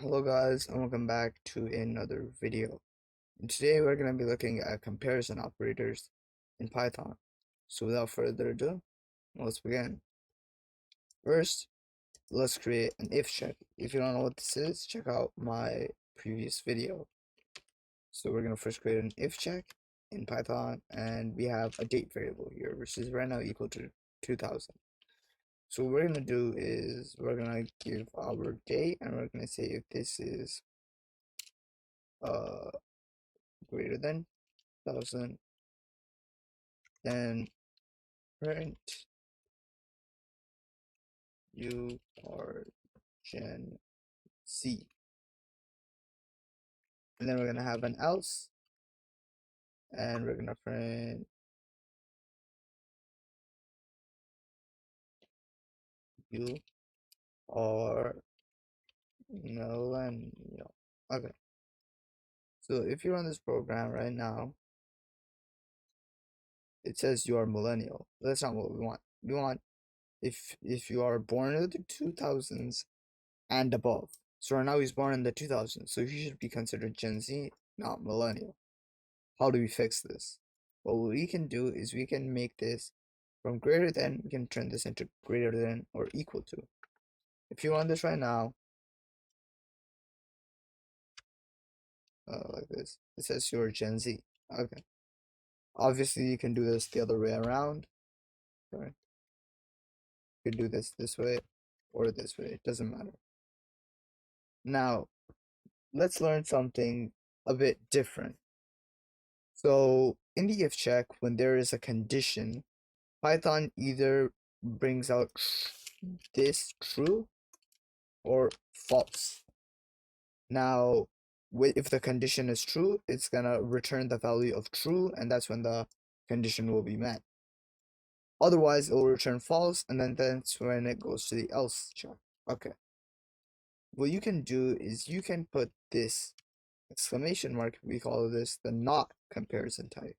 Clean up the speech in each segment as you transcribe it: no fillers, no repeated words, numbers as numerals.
Hello guys and welcome back to another video. And today we're going to be looking at comparison operators in Python. So without further ado, let's begin. First, let's create an if check. If you don't know what this is, check out my previous video. So we're going to first create an if check in Python, and we have a date variable here, which is right now equal to 2000. So what we're going to do is we're going to give our date, and we're going to say if this is uh greater than 1000, then print you are Gen Z. And then we're gonna have an else, and we're gonna print you are millennial. Okay. So if you run this program right now, it says you are millennial. That's not what we want. We want if you are born in the 2000s and above. So right now he's born in the 2000s, so he should be considered Gen Z, not millennial. How do we fix this? Well, what we can do is we can make this from greater than, we can turn this into greater than or equal to. If you want this right now, like this, it says you're Gen Z. Okay. Obviously, you can do this the other way around. Right? You could do this way or this way. It doesn't matter. Now, let's learn something a bit different. So, in the if check, when there is a condition, Python either brings out this true or false. Now, if the condition is true, it's gonna return the value of true, and that's when the condition will be met. Otherwise, it will return false, and then that's when it goes to the else check. Okay. What you can do is you can put this exclamation mark, we call this the not comparison type.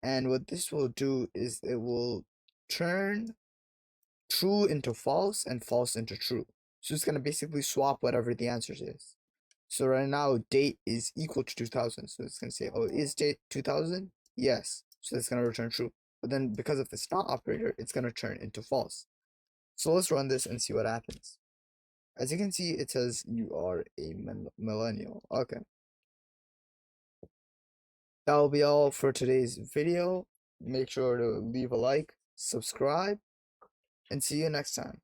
And what this will do is it will turn true into false and false into true. So it's gonna basically swap whatever the answer is. So right now date is equal to 2000. So it's gonna say, oh, is date 2000? Yes. So it's gonna return true. But then because of this not operator, it's gonna turn into false. So let's run this and see what happens. As you can see, it says you are a millennial. Okay. That will be all for today's video. Make sure to leave a like, subscribe, and see you next time.